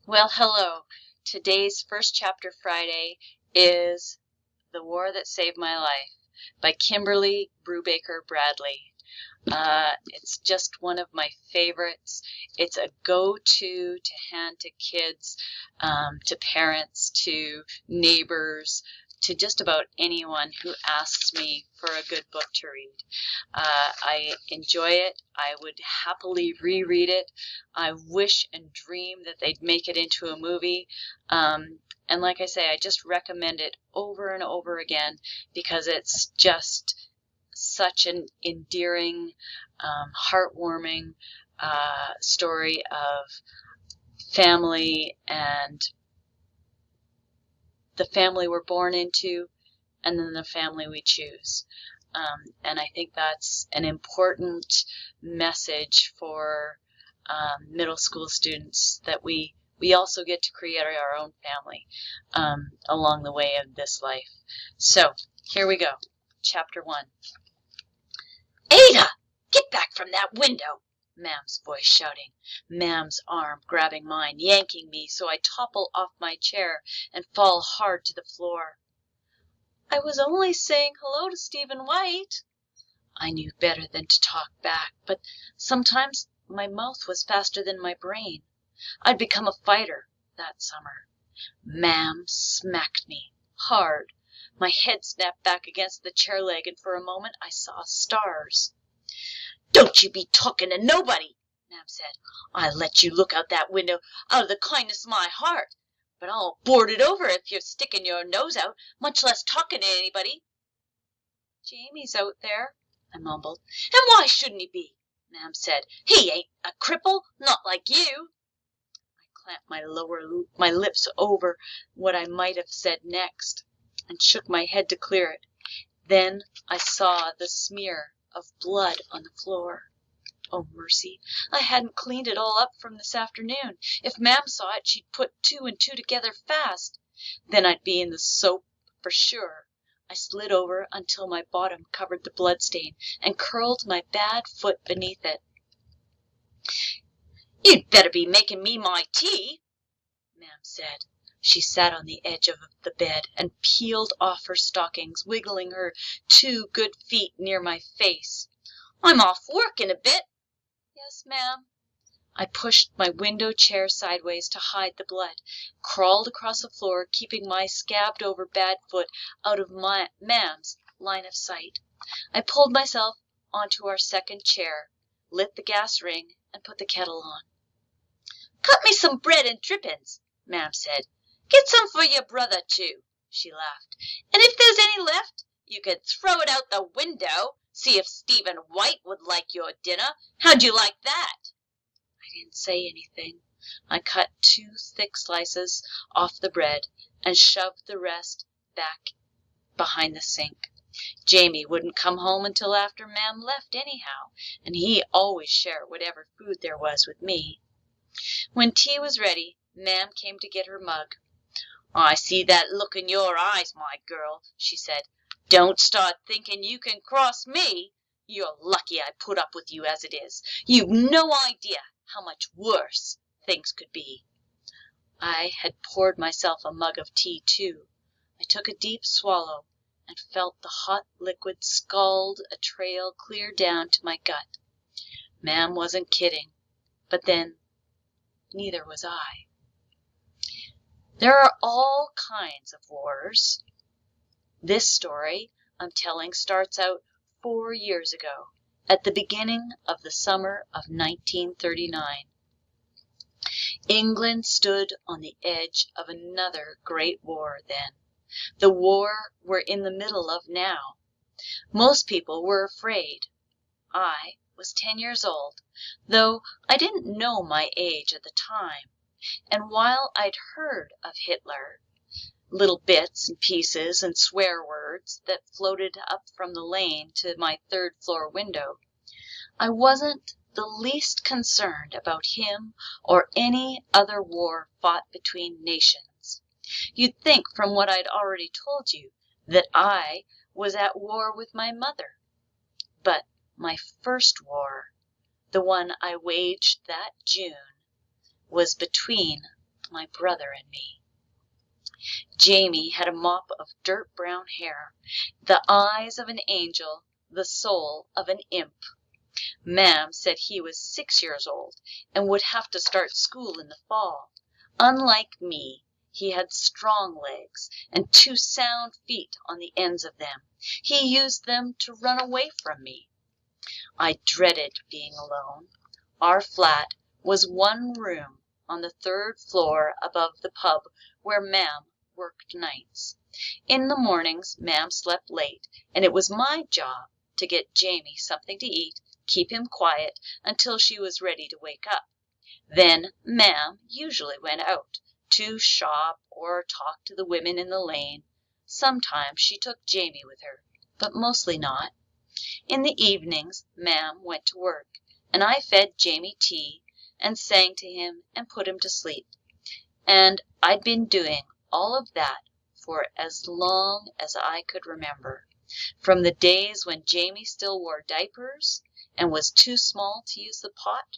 Well, hello. Today's First Chapter Friday is The War That Saved My Life by Kimberly Brubaker Bradley. It's just one of my favorites. It's a go-to to hand to kids, to parents, to neighbors, to just about anyone who asks me for a good book to read. I enjoy it. I would happily reread it. I wish and dream that they'd make it into a movie. And like I say, I just recommend it over and over again because it's just such an endearing, heartwarming story of family and the family we're born into and then the family we choose. And I think that's an important message for middle school students, that we also get to create our own family along the way of this life. So here we go. Chapter 1. Ada, get back from that window, Mam's voice shouting, Mam's arm grabbing mine, yanking me so I topple off my chair and fall hard to the floor. I was only saying hello to Stephen White. I knew better than to talk back, but sometimes my mouth was faster than my brain. I'd become a fighter that summer. Mam smacked me hard. My head snapped back against the chair leg, and for a moment I saw stars. Don't you be talking to nobody, Mam said. I let you look out that window out of the kindness of my heart, but I'll board it over if you're sticking your nose out, much less talking to anybody. Jamie's out there, I mumbled. And why shouldn't he be? Mam said. He ain't a cripple, not like you. I clamped my lips over what I might have said next, and shook my head to clear it. Then I saw the smear of blood on the floor. Oh, mercy, I hadn't cleaned it all up from this afternoon. If Mam saw it, she'd put 2 and 2 together fast. Then I'd be in the soap for sure. I slid over until my bottom covered the bloodstain and curled my bad foot beneath it. You'd better be making me my tea, Mam said. She sat on the edge of the bed and peeled off her stockings, wiggling her 2 good feet near my face. I'm off work in a bit. Yes, ma'am. I pushed my window chair sideways to hide the blood, crawled across the floor, keeping my scabbed-over bad foot out of Mam's line of sight. I pulled myself onto our second chair, lit the gas ring, and put the kettle on. Cut me some bread and drippings, Mam said. Get some for your brother, too, she laughed. And if there's any left, you can throw it out the window. See if Stephen White would like your dinner. How'd you like that? I didn't say anything. I cut 2 thick slices off the bread and shoved the rest back behind the sink. Jamie wouldn't come home until after Mam left anyhow, and he always shared whatever food there was with me. When tea was ready, Mam came to get her mug. I see that look in your eyes, my girl, she said. Don't start thinking you can cross me. You're lucky I put up with you as it is. You've no idea how much worse things could be. I had poured myself a mug of tea, too. I took a deep swallow and felt the hot liquid scald a trail clear down to my gut. Mam wasn't kidding, but then neither was I. There are all kinds of wars. This story I'm telling starts out 4 years ago, at the beginning of the summer of 1939. England stood on the edge of another great war then, the war we're in the middle of now. Most people were afraid. I was 10 years old, though I didn't know my age at the time. And while I'd heard of Hitler, little bits and pieces and swear words that floated up from the lane to my 3rd-floor window, I wasn't the least concerned about him or any other war fought between nations. You'd think from what I'd already told you that I was at war with my mother. But my first war, the one I waged that June, was between my brother and me. Jamie had a mop of dirt brown hair, the eyes of an angel, the soul of an imp. Mam said he was 6 years old and would have to start school in the fall. Unlike me, he had strong legs and 2 sound feet on the ends of them. He used them to run away from me. I dreaded being alone. Our flat was 1 room on the 3rd floor above the pub where Mam worked nights. In the mornings Mam slept late, and it was my job to get Jamie something to eat, keep him quiet until she was ready to wake up. Then Mam usually went out to shop or talk to the women in the lane. Sometimes she took Jamie with her, but mostly not. In the evenings Mam went to work, and I fed Jamie tea and sang to him and put him to sleep. And I'd been doing all of that for as long as I could remember, from the days when Jamie still wore diapers and was too small to use the pot.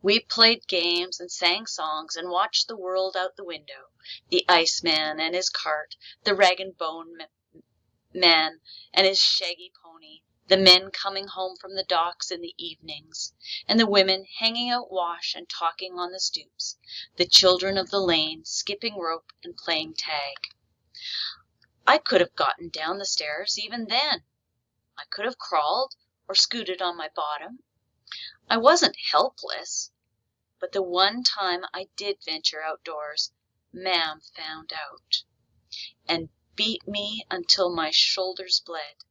We played games and sang songs and watched the world out the window, the Iceman and his cart, the rag and bone man and his shaggy pony, the men coming home from the docks in the evenings, and the women hanging out wash and talking on the stoops, the children of the lane skipping rope and playing tag. I could have gotten down the stairs even then. I could have crawled or scooted on my bottom. I wasn't helpless, but the one time I did venture outdoors, Mam found out and beat me until my shoulders bled.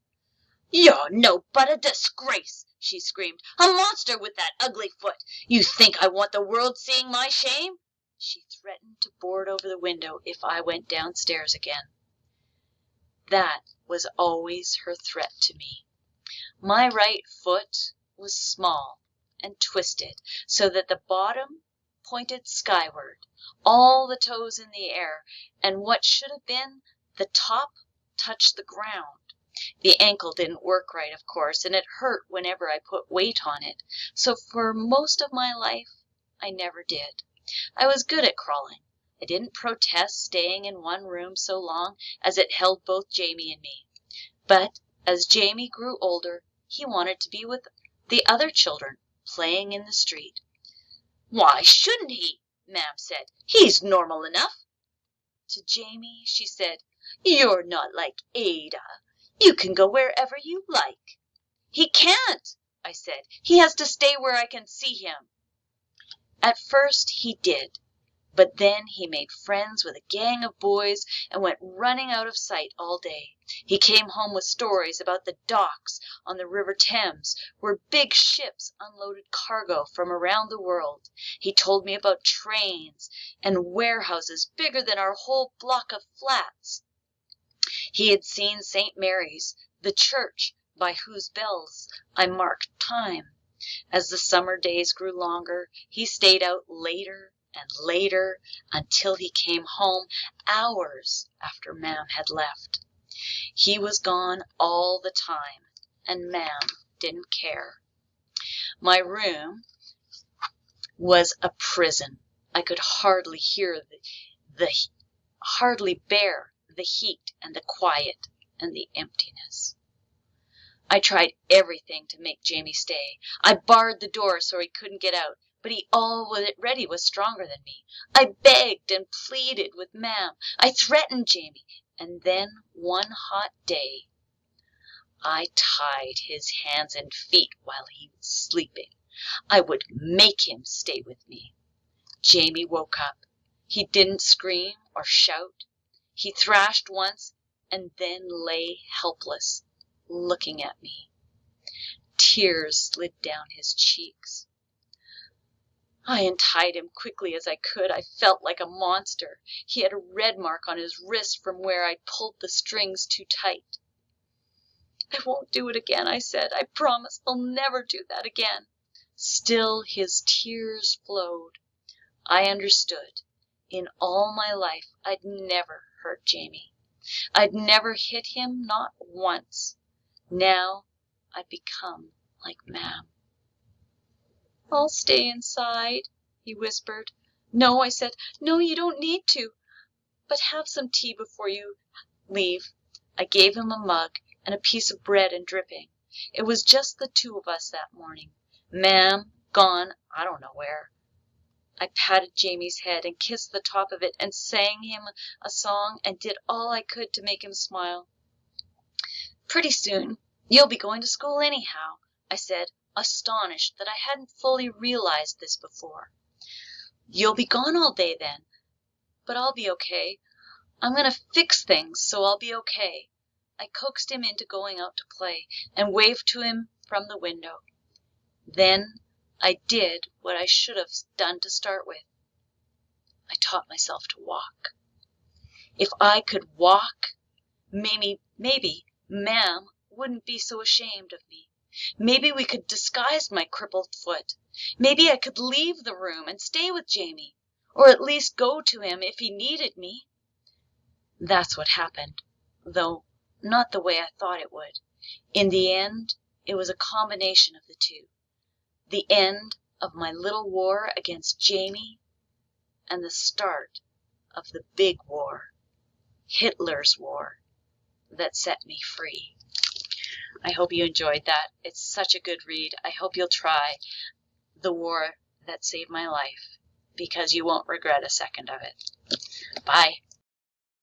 "You're no but a disgrace," she screamed. "A monster with that ugly foot. You think I want the world seeing my shame?" She threatened to board over the window if I went downstairs again. That was always her threat to me. My right foot was small and twisted so that the bottom pointed skyward, all the toes in the air, and what should have been the top touched the ground. The ankle didn't work right, of course, and it hurt whenever I put weight on it, so for most of my life I never did. I was good at crawling. I didn't protest staying in 1 room so long as it held both Jamie and me. But as Jamie grew older, he wanted to be with the other children, playing in the street. "Why shouldn't he?" Mam said. "He's normal enough." To Jamie she said, "You're not like Ada. You can go wherever you like." "He can't," I said. "He has to stay where I can see him." At first he did, but then he made friends with a gang of boys and went running out of sight all day. He came home with stories about the docks on the River Thames, where big ships unloaded cargo from around the world. He told me about trains and warehouses bigger than our whole block of flats. He had seen St. Mary's, the church by whose bells I marked time. As the summer days grew longer, he stayed out later and later until he came home hours after Mam had left. He was gone all the time, and Mam didn't care. My room was a prison. I could hardly bear the heat and the quiet and the emptiness. I tried everything to make Jamie stay. I barred the door so he couldn't get out, but he already was stronger than me. I begged and pleaded with Mam. I threatened Jamie, and then one hot day I tied his hands and feet while he was sleeping. I would make him stay with me. Jamie woke up. He didn't scream or shout. He thrashed once and then lay helpless, looking at me. Tears slid down his cheeks. I untied him quickly as I could. I felt like a monster. He had a red mark on his wrist from where I'd pulled the strings too tight. "I won't do it again," I said. "I promise I'll never do that again." Still his tears flowed. I understood. In all my life I'd never hurt Jamie. I'd never hit him, not once. Now I'd become like Mam. "I'll stay inside," he whispered. No, I said. No, you don't need to. But have some tea before you leave. I gave him a mug and a piece of bread and dripping. It was just the two of us that morning. Mam gone, I don't know where. I patted Jamie's head and kissed the top of it and sang him a song and did all I could to make him smile. Pretty soon you'll be going to school anyhow, I said, astonished that I hadn't fully realized this before. You'll be gone all day then, but I'll be okay. I'm going to fix things so I'll be okay. I coaxed him into going out to play and waved to him from the window. Then I did what I should have done to start with. I taught myself to walk. If I could walk, maybe Mam wouldn't be so ashamed of me. Maybe we could disguise my crippled foot. Maybe I could leave the room and stay with Jamie, or at least go to him if he needed me. That's what happened, though not the way I thought it would. In the end, it was a combination of the two. The end of my little war against Jamie and the start of the big war, Hitler's war, that set me free. I hope you enjoyed that. It's such a good read. I hope you'll try The War That Saved My Life, because you won't regret a second of it. Bye.